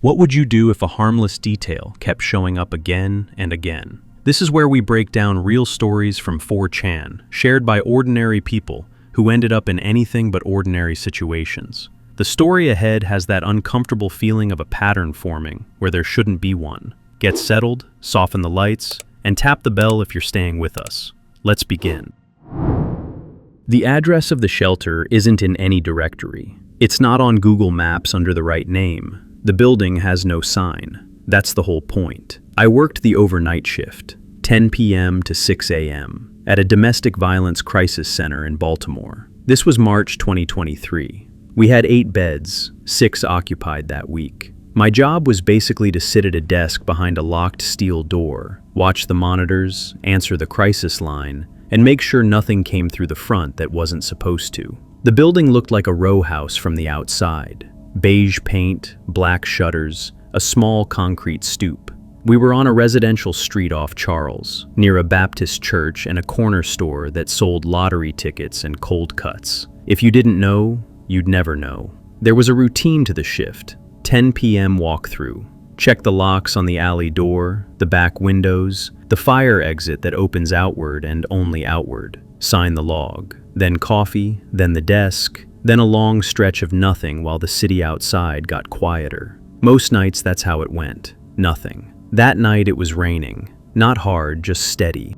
What would you do if a harmless detail kept showing up again and again? This is where we break down real stories from 4chan, shared by ordinary people who ended up in anything but ordinary situations. The story ahead has that uncomfortable feeling of a pattern forming where there shouldn't be one. Get settled, soften the lights, and tap the bell if you're staying with us. Let's begin. The address of the shelter isn't in any directory. It's not on Google Maps under the right name. The building has no sign. That's the whole point. I worked the overnight shift, 10 p.m. to 6 a.m., at a domestic violence crisis center in Baltimore. This was March 2023. We had 8 beds, 6 occupied that week. My job was basically to sit at a desk behind a locked steel door, watch the monitors, answer the crisis line, and make sure nothing came through the front that wasn't supposed to. The building looked like a row house from the outside. Beige paint, black shutters, a small concrete stoop. We were on a residential street off Charles, near a Baptist church and a corner store that sold lottery tickets and cold cuts. If you didn't know, you'd never know. There was a routine to the shift. 10 p.m. walkthrough. Check the locks on the alley door, the back windows, the fire exit that opens outward and only outward. Sign the log. Then coffee, then the desk, then a long stretch of nothing while the city outside got quieter. Most nights that's how it went. Nothing. That night it was raining. Not hard, just steady.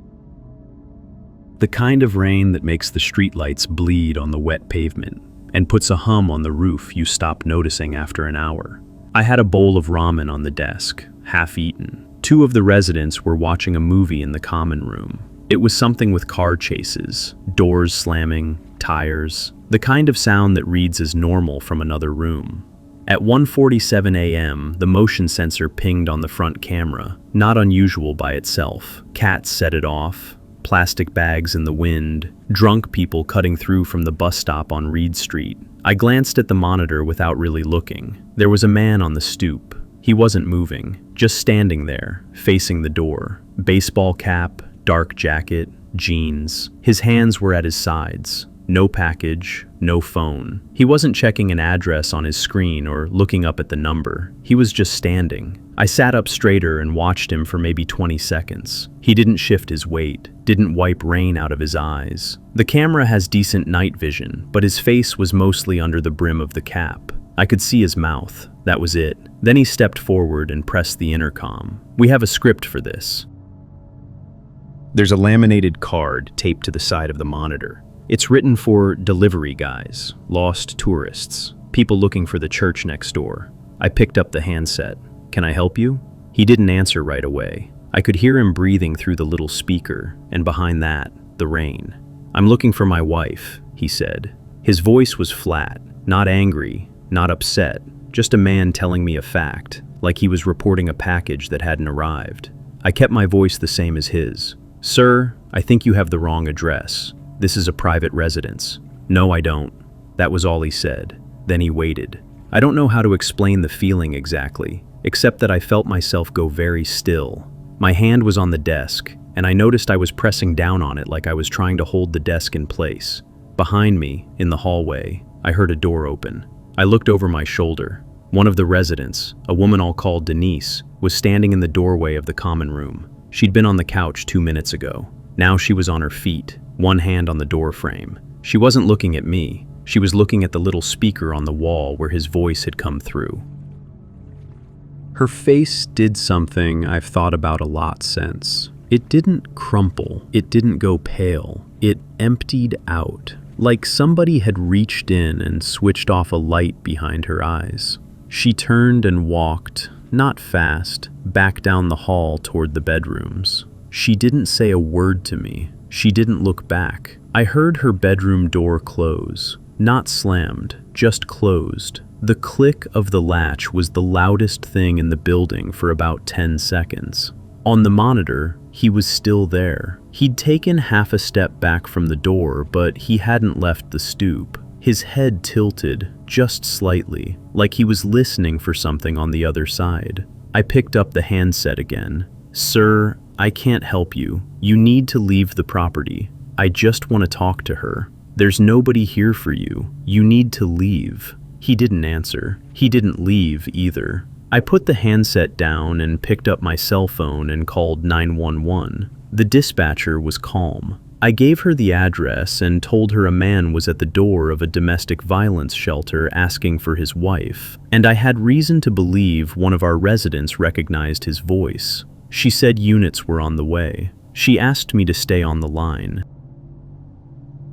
The kind of rain that makes the streetlights bleed on the wet pavement and puts a hum on the roof you stop noticing after an hour. I had a bowl of ramen on the desk, half eaten. 2 of the residents were watching a movie in the common room. It was something with car chases, doors slamming, tires, the kind of sound that reads as normal from another room. At 1:47 a.m., the motion sensor pinged on the front camera, not unusual by itself. Cats set it off, plastic bags in the wind, drunk people cutting through from the bus stop on Reed Street. I glanced at the monitor without really looking. There was a man on the stoop. He wasn't moving, just standing there, facing the door. Baseball cap, dark jacket, jeans. His hands were at his sides. No package, no phone. He wasn't checking an address on his screen or looking up at the number. He was just standing. I sat up straighter and watched him for maybe 20 seconds. He didn't shift his weight, didn't wipe rain out of his eyes. The camera has decent night vision, but his face was mostly under the brim of the cap. I could see his mouth. That was it. Then he stepped forward and pressed the intercom. We have a script for this. There's a laminated card taped to the side of the monitor. It's written for delivery guys, lost tourists, people looking for the church next door. I picked up the handset. Can I help you? He didn't answer right away. I could hear him breathing through the little speaker, and behind that, the rain. I'm looking for my wife, he said. His voice was flat, not angry, not upset, just a man telling me a fact, like he was reporting a package that hadn't arrived. I kept my voice the same as his. Sir, I think you have the wrong address. This is a private residence. No, I don't. That was all he said. Then he waited. I don't know how to explain the feeling exactly, except that I felt myself go very still. My hand was on the desk, and I noticed I was pressing down on it like I was trying to hold the desk in place. Behind me, in the hallway, I heard a door open. I looked over my shoulder. One of the residents, a woman I'll call Denise, was standing in the doorway of the common room. She'd been on the couch 2 minutes ago. Now she was on her feet, one hand on the door frame. She wasn't looking at me. She was looking at the little speaker on the wall where his voice had come through. Her face did something I've thought about a lot since. It didn't crumple. It didn't go pale. It emptied out, like somebody had reached in and switched off a light behind her eyes. She turned and walked, not fast, back down the hall toward the bedrooms. She didn't say a word to me. She didn't look back. I heard her bedroom door close. Not slammed, just closed. The click of the latch was the loudest thing in the building for about 10 seconds. On the monitor, he was still there. He'd taken half a step back from the door, but he hadn't left the stoop. His head tilted, just slightly, like he was listening for something on the other side. I picked up the handset again. Sir, I can't help you. You need to leave the property. I just want to talk to her. There's nobody here for you. You need to leave. He didn't answer. He didn't leave either. I put the handset down and picked up my cell phone and called 911. The dispatcher was calm. I gave her the address and told her a man was at the door of a domestic violence shelter asking for his wife, and I had reason to believe one of our residents recognized his voice. She said units were on the way. She asked me to stay on the line.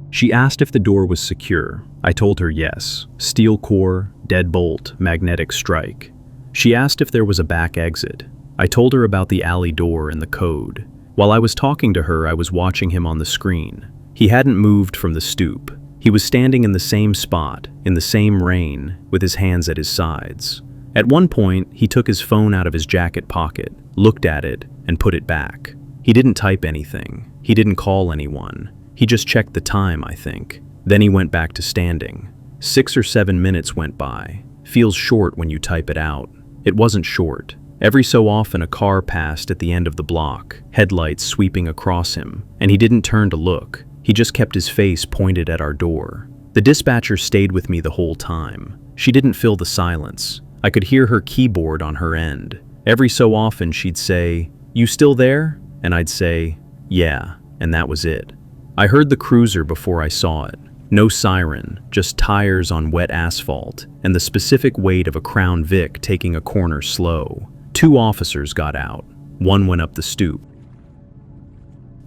She asked if the door was secure. I told her yes. Steel core, deadbolt, magnetic strike. She asked if there was a back exit. I told her about the alley door and the code. While I was talking to her, I was watching him on the screen. He hadn't moved from the stoop. He was standing in the same spot, in the same rain, with his hands at his sides. At one point, he took his phone out of his jacket pocket, looked at it, and put it back. He didn't type anything. He didn't call anyone. He just checked the time, I think. Then he went back to standing. 6 or 7 minutes went by. Feels short when you type it out. It wasn't short. Every so often a car passed at the end of the block, headlights sweeping across him, and he didn't turn to look. He just kept his face pointed at our door. The dispatcher stayed with me the whole time. She didn't fill the silence. I could hear her keyboard on her end. Every so often she'd say, "You still there?" And I'd say, "Yeah," and that was it. I heard the cruiser before I saw it. No siren, just tires on wet asphalt, and the specific weight of a Crown Vic taking a corner slow. 2 officers got out. One went up the stoop.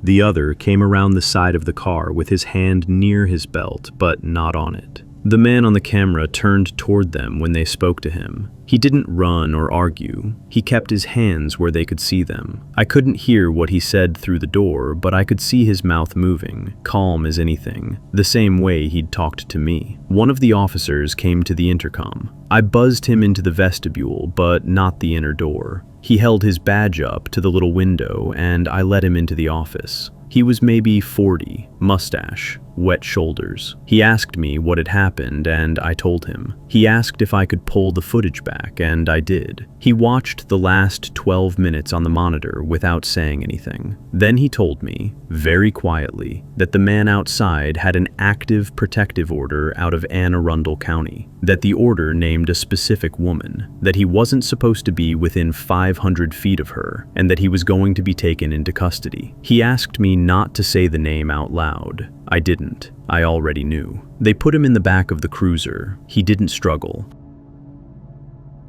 The other came around the side of the car with his hand near his belt, but not on it. The man on the camera turned toward them when they spoke to him. He didn't run or argue. He kept his hands where they could see them. I couldn't hear what he said through the door, but I could see his mouth moving, calm as anything, the same way he'd talked to me. One of the officers came to the intercom. I buzzed him into the vestibule, but not the inner door. He held his badge up to the little window, and I let him into the office. He was maybe 40, mustache, wet shoulders. He asked me what had happened, and I told him. He asked if I could pull the footage back, and I did. He watched the last 12 minutes on the monitor without saying anything. Then he told me, very quietly, that the man outside had an active protective order out of Anne Arundel County, that the order named a specific woman, that he wasn't supposed to be within 500 feet of her, and that he was going to be taken into custody. He asked me not to say the name out loud. I didn't. I already knew. They put him in the back of the cruiser. He didn't struggle.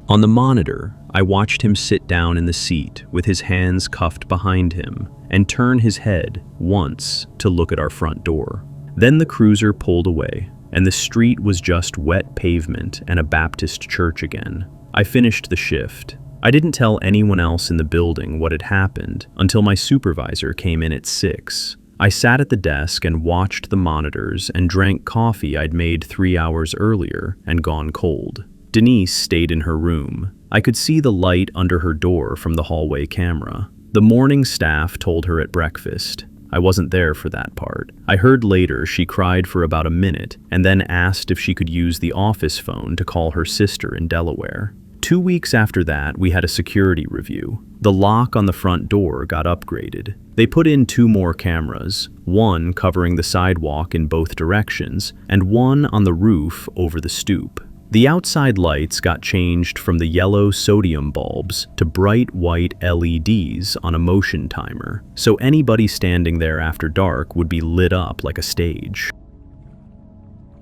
On the monitor, I watched him sit down in the seat with his hands cuffed behind him and turn his head once to look at our front door. Then the cruiser pulled away, and the street was just wet pavement and a Baptist church again. I finished the shift. I didn't tell anyone else in the building what had happened until my supervisor came in at 6. I sat at the desk and watched the monitors and drank coffee I'd made 3 hours earlier and gone cold. Denise stayed in her room. I could see the light under her door from the hallway camera. The morning staff told her at breakfast. I wasn't there for that part. I heard later she cried for about a minute and then asked if she could use the office phone to call her sister in Delaware. 2 weeks after that, we had a security review. The lock on the front door got upgraded. They put in 2 more cameras, one covering the sidewalk in both directions, and one on the roof over the stoop. The outside lights got changed from the yellow sodium bulbs to bright white LEDs on a motion timer, so anybody standing there after dark would be lit up like a stage.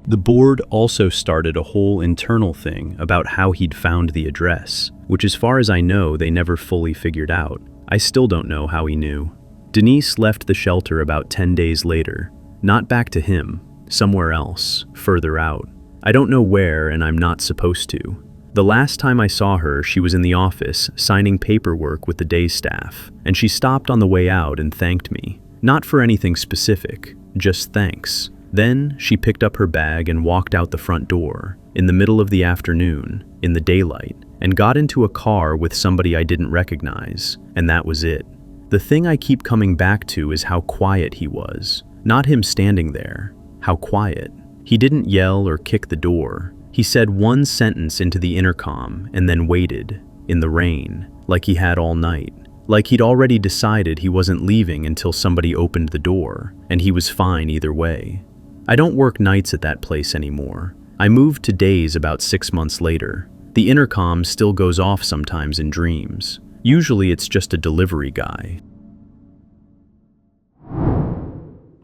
The board also started a whole internal thing about how he'd found the address, which as far as I know they never fully figured out. I still don't know how he knew. Denise left the shelter about 10 days later. Not back to him, somewhere else, further out. I don't know where, and I'm not supposed to. The last time I saw her, she was in the office signing paperwork with the day staff, and she stopped on the way out and thanked me. Not for anything specific, just thanks. Then she picked up her bag and walked out the front door, in the middle of the afternoon, in the daylight, and got into a car with somebody I didn't recognize, and that was it. The thing I keep coming back to is how quiet he was. Not him standing there, how quiet. He didn't yell or kick the door. He said one sentence into the intercom and then waited, in the rain, like he had all night. Like he'd already decided he wasn't leaving until somebody opened the door, and he was fine either way. I don't work nights at that place anymore. I moved to days about 6 months later. The intercom still goes off sometimes in dreams. Usually it's just a delivery guy.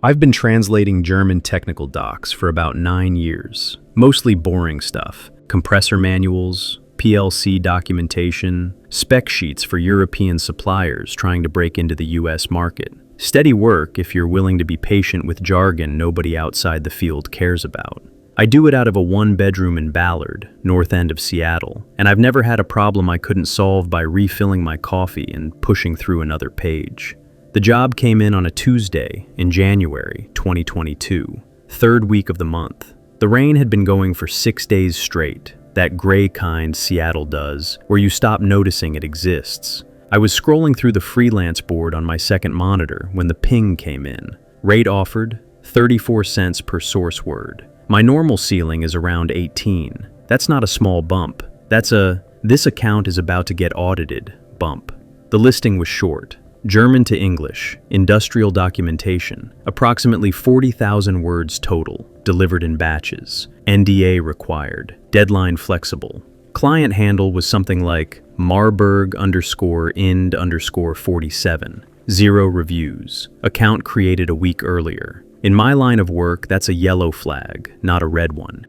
I've been translating German technical docs for about 9 years. Mostly boring stuff. Compressor manuals, PLC documentation, spec sheets for European suppliers trying to break into the US market. Steady work if you're willing to be patient with jargon nobody outside the field cares about. I do it out of a 1-bedroom in Ballard, north end of Seattle, and I've never had a problem I couldn't solve by refilling my coffee and pushing through another page. The job came in on a Tuesday in January 2022, third week of the month. The rain had been going for 6 days straight, that gray kind Seattle does, where you stop noticing it exists. I was scrolling through the freelance board on my second monitor when the ping came in. Rate offered, 34 cents per source word. My normal ceiling is around 18. That's not a small bump. That's a "this account is about to get audited" bump. The listing was short. German to English, industrial documentation, approximately 40,000 words total, delivered in batches, NDA required, deadline flexible. Client handle was something like Marburg_ind_47, 0 reviews, account created a week earlier. In my line of work, that's a yellow flag, not a red one.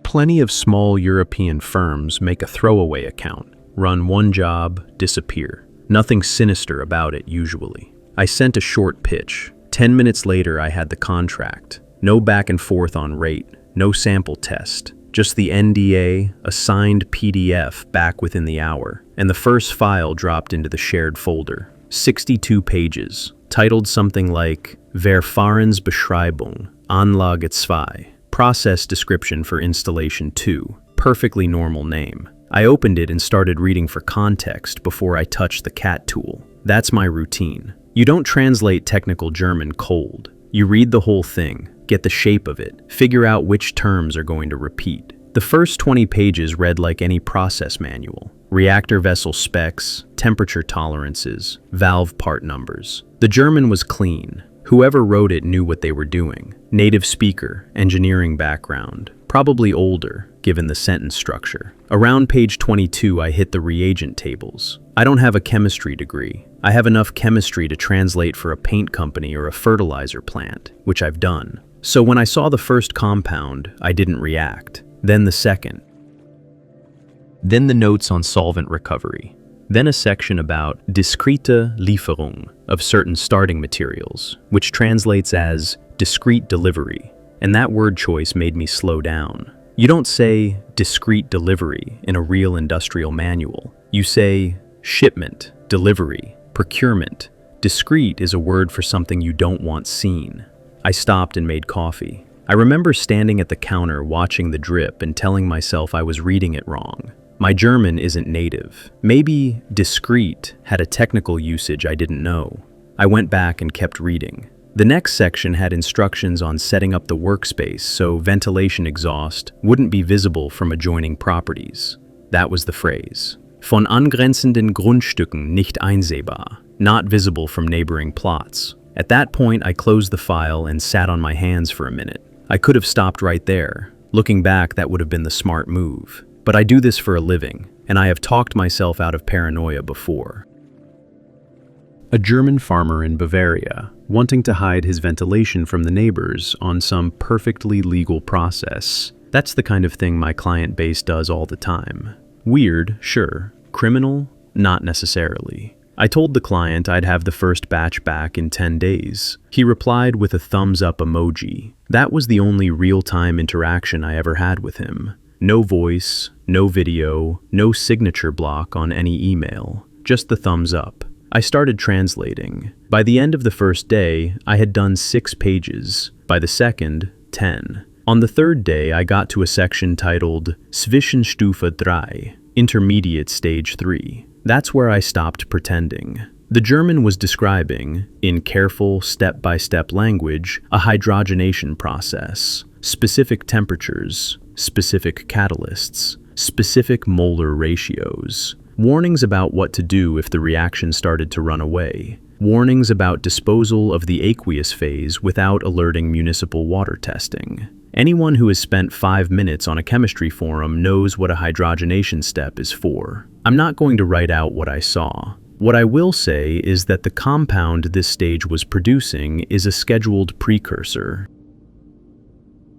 Plenty of small European firms make a throwaway account, run one job, disappear. Nothing sinister about it, usually. I sent a short pitch. 10 minutes later, I had the contract. No back and forth on rate, no sample test. Just the NDA, a signed PDF back within the hour, and the first file dropped into the shared folder. 62 pages, titled something like Verfahrensbeschreibung, Anlage 2, process description for installation 2. Perfectly normal name. I opened it and started reading for context before I touched the cat tool. That's my routine. You don't translate technical German cold. You read the whole thing, get the shape of it, figure out which terms are going to repeat. The first 20 pages read like any process manual. Reactor vessel specs, temperature tolerances, valve part numbers. The German was clean. Whoever wrote it knew what they were doing. Native speaker, engineering background. Probably older, given the sentence structure. Around page 22, I hit the reagent tables. I don't have a chemistry degree. I have enough chemistry to translate for a paint company or a fertilizer plant, which I've done. So when I saw the first compound, I didn't react. Then the second. Then the notes on solvent recovery. Then a section about diskrete Lieferung of certain starting materials, which translates as discrete delivery. And that word choice made me slow down. You don't say discrete delivery in a real industrial manual. You say shipment, delivery, procurement. Discrete is a word for something you don't want seen. I stopped and made coffee. I remember standing at the counter watching the drip and telling myself I was reading it wrong. My German isn't native. Maybe discrete had a technical usage I didn't know. I went back and kept reading. The next section had instructions on setting up the workspace so ventilation exhaust wouldn't be visible from adjoining properties. That was the phrase. Von angrenzenden Grundstücken nicht einsehbar, not visible from neighboring plots. At that point, I closed the file and sat on my hands for a minute. I could have stopped right there. Looking back, that would have been the smart move. But I do this for a living, and I have talked myself out of paranoia before. A German farmer in Bavaria, wanting to hide his ventilation from the neighbors on some perfectly legal process. That's the kind of thing my client base does all the time. Weird, sure. Criminal? Not necessarily. I told the client I'd have the first batch back in 10 days. He replied with a thumbs up emoji. That was the only real-time interaction I ever had with him. No voice, no video, no signature block on any email. Just the thumbs up. I started translating. By the end of the first day, I had done 6 pages. By the second, 10. On the third day, I got to a section titled Zwischenstufe 3, Intermediate Stage 3. That's where I stopped pretending. The German was describing, in careful, step-by-step language, a hydrogenation process, specific temperatures, specific catalysts, specific molar ratios, warnings about what to do if the reaction started to run away, warnings about disposal of the aqueous phase without alerting municipal water testing. Anyone who has spent 5 minutes on a chemistry forum knows what a hydrogenation step is for. I'm not going to write out what I saw. What I will say is that the compound this stage was producing is a scheduled precursor.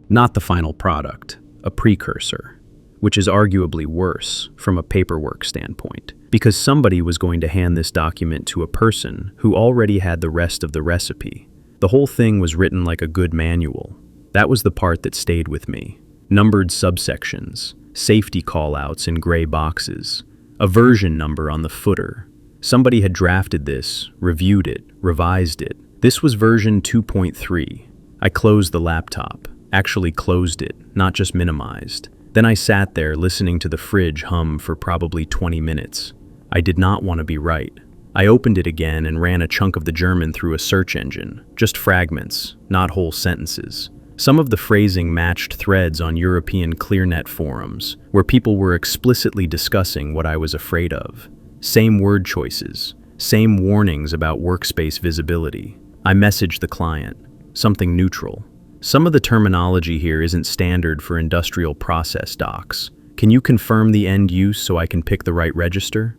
Not the final product, a precursor, which is arguably worse from a paperwork standpoint, because somebody was going to hand this document to a person who already had the rest of the recipe. The whole thing was written like a good manual. That was the part that stayed with me. Numbered subsections, safety callouts in gray boxes, a version number on the footer. Somebody had drafted this, reviewed it, revised it. This was version 2.3. I closed the laptop, actually closed it, not just minimized. Then I sat there listening to the fridge hum for probably 20 minutes. I did not want to be right. I opened it again and ran a chunk of the German through a search engine, just fragments, not whole sentences. Some of the phrasing matched threads on European ClearNet forums, where people were explicitly discussing what I was afraid of. Same word choices, same warnings about workspace visibility. I messaged the client, something neutral. Some of the terminology here isn't standard for industrial process docs. Can you confirm the end use so I can pick the right register?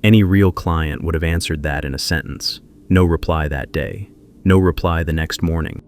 Any real client would have answered that in a sentence. No reply that day. No reply the next morning.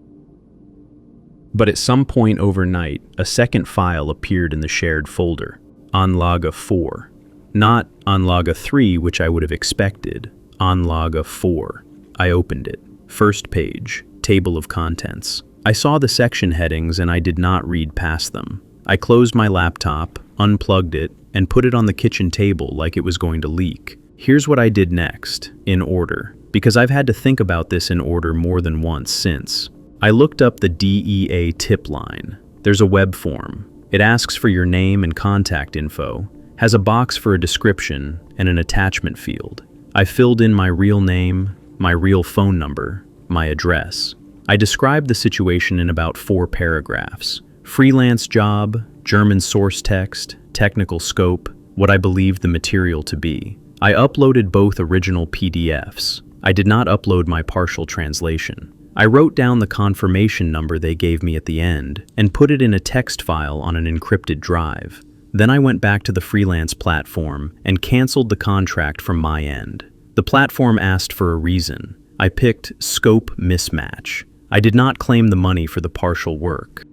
But at some point overnight, a second file appeared in the shared folder, Anlage 4. Not Anlage 3, which I would have expected, Anlage 4. I opened it. First page, table of contents. I saw the section headings and I did not read past them. I closed my laptop, unplugged it, and put it on the kitchen table like it was going to leak. Here's what I did next, in order, because I've had to think about this in order more than once since. I looked up the DEA tip line. There's a web form. It asks for your name and contact info, has a box for a description, and an attachment field. I filled in my real name, my real phone number, my address. I described the situation in about 4 paragraphs. Freelance job, German source text, technical scope, what I believed the material to be. I uploaded both original PDFs. I did not upload my partial translation. I wrote down the confirmation number they gave me at the end and put it in a text file on an encrypted drive. Then I went back to the freelance platform and canceled the contract from my end. The platform asked for a reason. I picked scope mismatch. I did not claim the money for the partial work.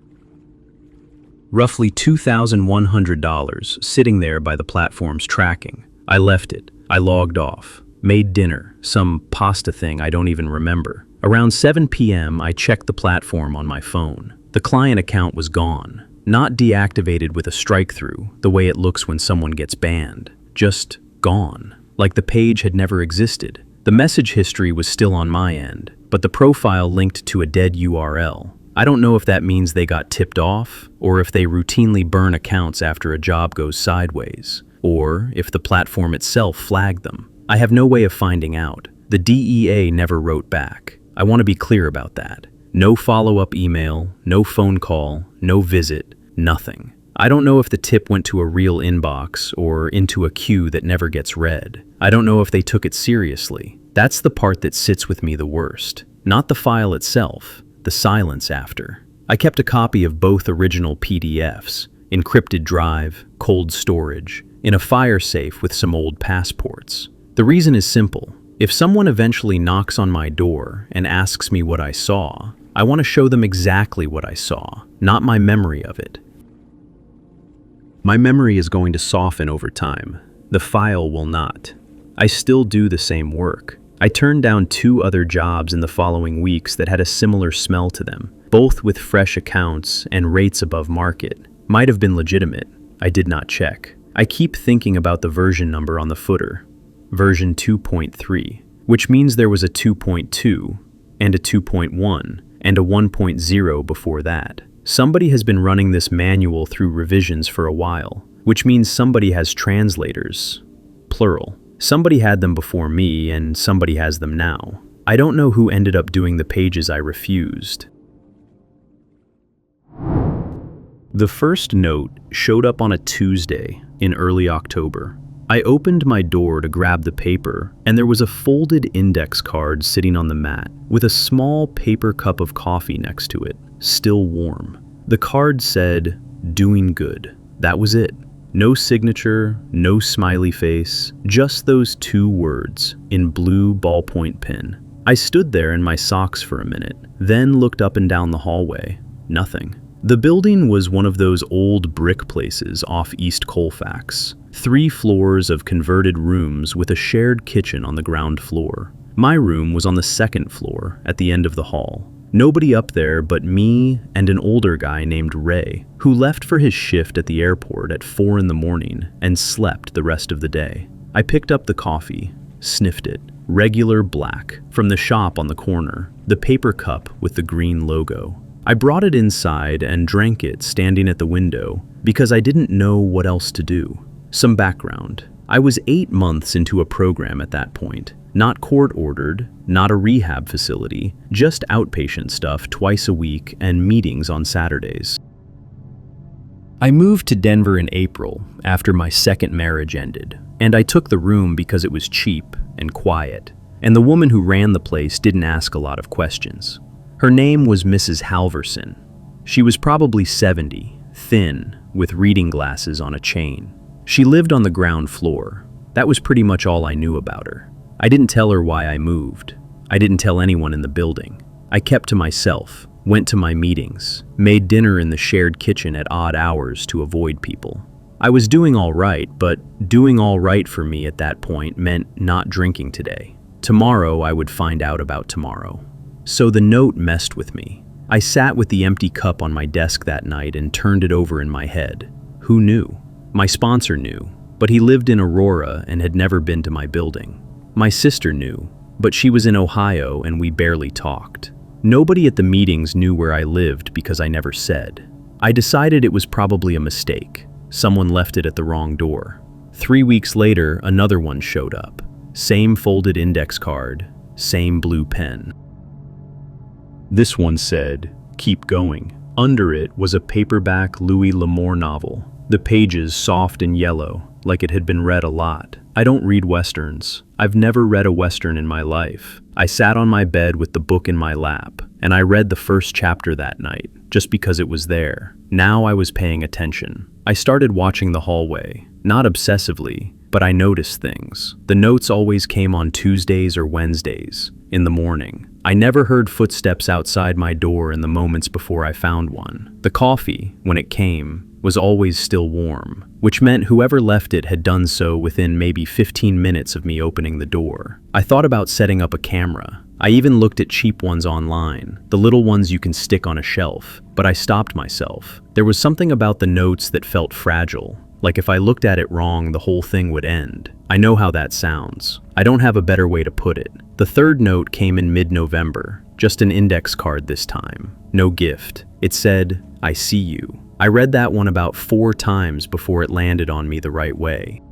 Roughly $2,100 sitting there by the platform's tracking. I left it. I logged off. Made dinner, some pasta thing I don't even remember. Around 7 p.m. I checked the platform on my phone. The client account was gone. Not deactivated with a strike-through, the way it looks when someone gets banned. Just gone. Like the page had never existed. The message history was still on my end, but the profile linked to a dead URL. I don't know if that means they got tipped off, or if they routinely burn accounts after a job goes sideways, or if the platform itself flagged them. I have no way of finding out. The DEA never wrote back. I want to be clear about that. No follow-up email, no phone call, no visit, nothing. I don't know if the tip went to a real inbox or into a queue that never gets read. I don't know if they took it seriously. That's the part that sits with me the worst. Not the file itself, the silence after. I kept a copy of both original PDFs, encrypted drive, cold storage, in a fire safe with some old passports. The reason is simple. If someone eventually knocks on my door and asks me what I saw, I want to show them exactly what I saw, not my memory of it. My memory is going to soften over time. The file will not. I still do the same work. I turned down 2 other jobs in the following weeks that had a similar smell to them, both with fresh accounts and rates above market. Might have been legitimate. I did not check. I keep thinking about the version number on the footer. Version 2.3, which means there was a 2.2 and a 2.1 and a 1.0 before that. Somebody has been running this manual through revisions for a while, which means somebody has translators, plural. Somebody had them before me and somebody has them now. I don't know who ended up doing the pages I refused. The first note showed up on a Tuesday in early October. I opened my door to grab the paper, and there was a folded index card sitting on the mat with a small paper cup of coffee next to it, still warm. The card said, "Doing good." That was it. No signature, no smiley face, just those 2 words in blue ballpoint pen. I stood there in my socks for a minute, then looked up and down the hallway. Nothing. The building was one of those old brick places off East Colfax. 3 floors of converted rooms with a shared kitchen on the ground floor. My room was on the 2nd floor at the end of the hall. Nobody up there but me and an older guy named Ray, who left for his shift at the airport at 4 in the morning and slept the rest of the day. I picked up the coffee, sniffed it. Regular black, from the shop on the corner, the paper cup with the green logo. I brought it inside and drank it standing at the window because I didn't know what else to do. Some background. I was 8 months into a program at that point. Not court-ordered, not a rehab facility, just outpatient stuff twice a week and meetings on Saturdays. I moved to Denver in April after my 2nd marriage ended, and I took the room because it was cheap and quiet, and the woman who ran the place didn't ask a lot of questions. Her name was Mrs. Halverson. She was probably 70, thin, with reading glasses on a chain. She lived on the ground floor. That was pretty much all I knew about her. I didn't tell her why I moved. I didn't tell anyone in the building. I kept to myself, went to my meetings, made dinner in the shared kitchen at odd hours to avoid people. I was doing all right, but doing all right for me at that point meant not drinking today. Tomorrow I would find out about tomorrow. So the note messed with me. I sat with the empty cup on my desk that night and turned it over in my head. Who knew? My sponsor knew, but he lived in Aurora and had never been to my building. My sister knew, but she was in Ohio and we barely talked. Nobody at the meetings knew where I lived because I never said. I decided it was probably a mistake. Someone left it at the wrong door. 3 weeks later, another one showed up. Same folded index card, same blue pen. This one said, "Keep going." Under it was a paperback Louis L'Amour novel, the pages soft and yellow, like it had been read a lot. I don't read westerns. I've never read a western in my life. I sat on my bed with the book in my lap, and I read the first chapter that night, just because it was there. Now I was paying attention. I started watching the hallway, not obsessively, but I noticed things. The notes always came on Tuesdays or Wednesdays, in the morning. I never heard footsteps outside my door in the moments before I found one. The coffee, when it came, was always still warm, which meant whoever left it had done so within maybe 15 minutes of me opening the door. I thought about setting up a camera. I even looked at cheap ones online, the little ones you can stick on a shelf, but I stopped myself. There was something about the notes that felt fragile, like if I looked at it wrong, the whole thing would end. I know how that sounds. I don't have a better way to put it. The 3rd note came in mid-November, just an index card this time. No gift. It said, "I see you." I read that one about 4 times before it landed on me the right way.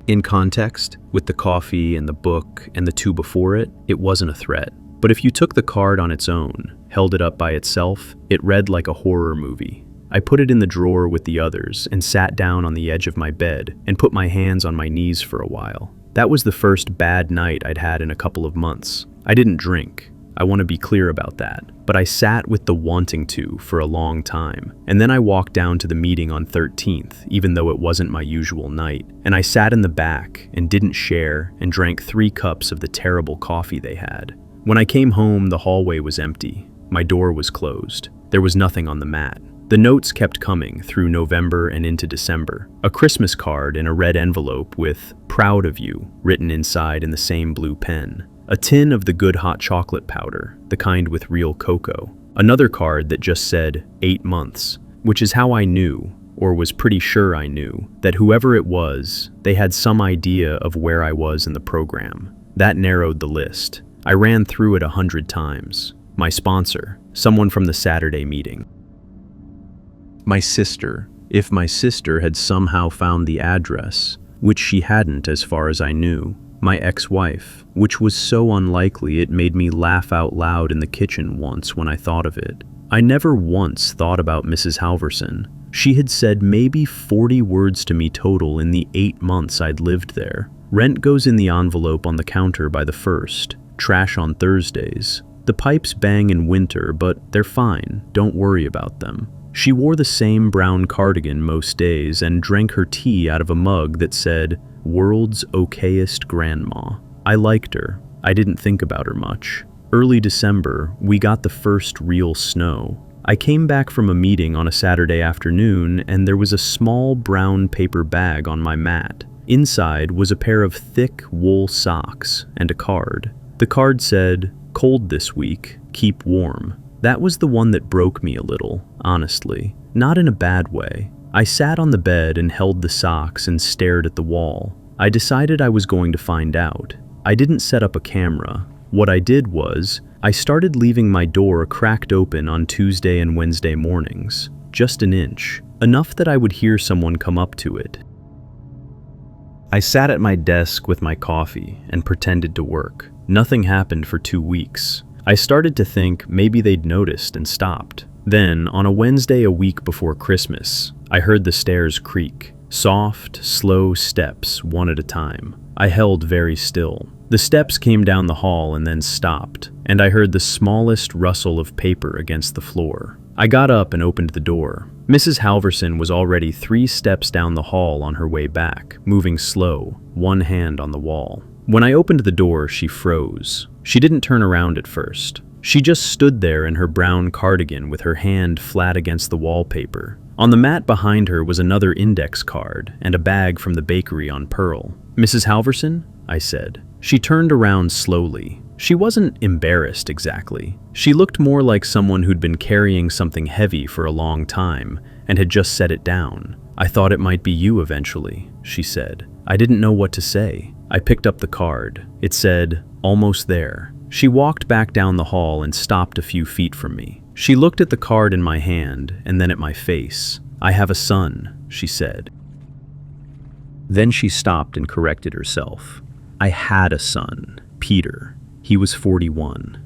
In context, with the coffee and the book and the 2 before it, it wasn't a threat. But if you took the card on its own, held it up by itself, it read like a horror movie. I put it in the drawer with the others and sat down on the edge of my bed and put my hands on my knees for a while. That was the first bad night I'd had in a couple of months. I didn't drink. I want to be clear about that. But I sat with the wanting to for a long time. And then I walked down to the meeting on 13th, even though it wasn't my usual night. And I sat in the back and didn't share and drank 3 cups of the terrible coffee they had. When I came home, the hallway was empty. My door was closed. There was nothing on the mat. The notes kept coming through November and into December. A Christmas card in a red envelope with "Proud of you" written inside in the same blue pen. A tin of the good hot chocolate powder, the kind with real cocoa. Another card that just said 8 months, which is how I knew, or was pretty sure I knew, that whoever it was, they had some idea of where I was in the program. That narrowed the list. I ran through it 100 times. My sponsor, someone from the Saturday meeting. My sister, if my sister had somehow found the address, which she hadn't as far as I knew. My ex-wife, which was so unlikely it made me laugh out loud in the kitchen once when I thought of it. I never once thought about Mrs. Halverson. She had said maybe 40 words to me total in the 8 months I'd lived there. Rent goes in the envelope on the counter by the 1st, trash on Thursdays. The pipes bang in winter, but they're fine. Don't worry about them. She wore the same brown cardigan most days and drank her tea out of a mug that said, "World's okayest grandma." I liked her. I didn't think about her much. Early December, we got the first real snow. I came back from a meeting on a Saturday afternoon, and there was a small brown paper bag on my mat. Inside was a pair of thick wool socks and a card. The card said, "Cold this week, keep warm." That was the one that broke me a little, honestly. Not in a bad way. I sat on the bed and held the socks and stared at the wall. I decided I was going to find out. I didn't set up a camera. What I did was, I started leaving my door cracked open on Tuesday and Wednesday mornings. Just an inch. Enough that I would hear someone come up to it. I sat at my desk with my coffee and pretended to work. Nothing happened for 2 weeks. I started to think maybe they'd noticed and stopped. Then, on a Wednesday a week before Christmas, I heard the stairs creak. Soft, slow steps, one at a time. I held very still. The steps came down the hall and then stopped, and I heard the smallest rustle of paper against the floor. I got up and opened the door. Mrs. Halverson was already 3 steps down the hall on her way back, moving slow, one hand on the wall. When I opened the door, she froze. She didn't turn around at first. She just stood there in her brown cardigan with her hand flat against the wallpaper. On the mat behind her was another index card and a bag from the bakery on Pearl. "Mrs. Halverson?" I said. She turned around slowly. She wasn't embarrassed exactly. She looked more like someone who'd been carrying something heavy for a long time and had just set it down. "I thought it might be you eventually," she said. I didn't know what to say. I picked up the card. It said, "Almost there." She walked back down the hall and stopped a few feet from me. She looked at the card in my hand and then at my face. "I have a son," she said. Then she stopped and corrected herself. I had a son, Peter. He was 41.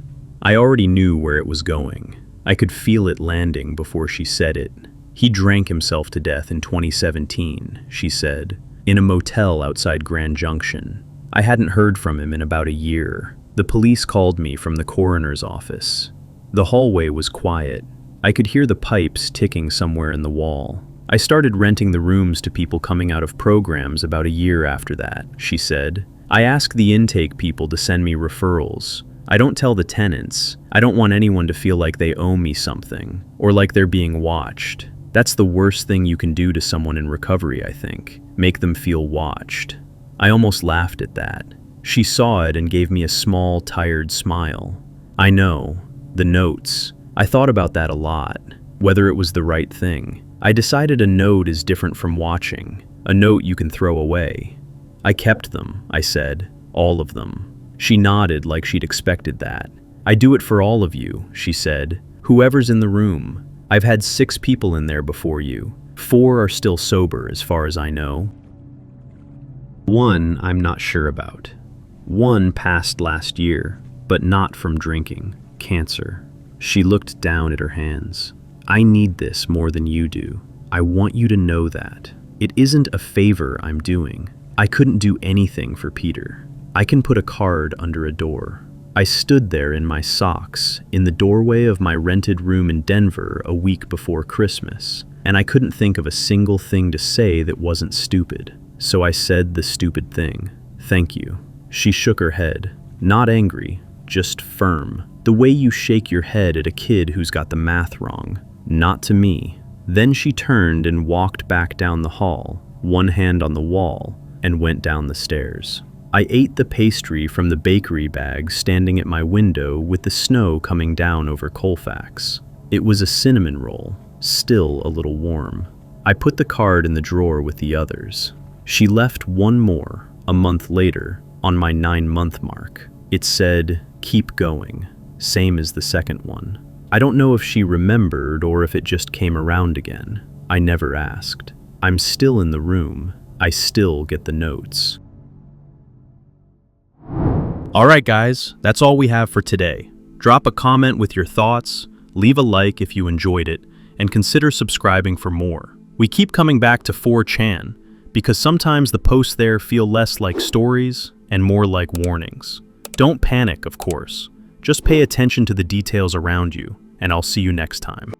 I already knew where it was going. I could feel it landing before she said it. He drank himself to death in 2017, she said, in a motel outside Grand Junction. I hadn't heard from him in about a year. The police called me from the coroner's office. The hallway was quiet. I could hear the pipes ticking somewhere in the wall. I started renting the rooms to people coming out of programs about a year after that, she said. I asked the intake people to send me referrals. I don't tell the tenants. I don't want anyone to feel like they owe me something, or like they're being watched. That's the worst thing you can do to someone in recovery, I think. Make them feel watched. I almost laughed at that. She saw it and gave me a small, tired smile. I know. The notes. I thought about that a lot. Whether it was the right thing. I decided a note is different from watching. A note you can throw away. I kept them, I said. All of them. She nodded like she'd expected that. I do it for all of you, she said. Whoever's in the room. I've had 6 people in there before you. 4 are still sober as far as I know. 1 I'm not sure about. 1 passed last year, but not from drinking. Cancer. She looked down at her hands. I need this more than you do. I want you to know that. It isn't a favor I'm doing. I couldn't do anything for Peter. I can put a card under a door. I stood there in my socks in the doorway of my rented room in Denver a week before Christmas, and I couldn't think of a single thing to say that wasn't stupid. So I said the stupid thing. Thank you. She shook her head. Not angry, just firm. The way you shake your head at a kid who's got the math wrong. Not to me. Then she turned and walked back down the hall, one hand on the wall, and went down the stairs. I ate the pastry from the bakery bag standing at my window with the snow coming down over Colfax. It was a cinnamon roll, still a little warm. I put the card in the drawer with the others. She left one more, a month later, on my 9-month mark. It said, "Keep going," same as the second one. I don't know if she remembered or if it just came around again. I never asked. I'm still in the room. I still get the notes. Alright guys, that's all we have for today. Drop a comment with your thoughts, leave a like if you enjoyed it, and consider subscribing for more. We keep coming back to 4chan, because sometimes the posts there feel less like stories and more like warnings. Don't panic, of course. Just pay attention to the details around you, and I'll see you next time.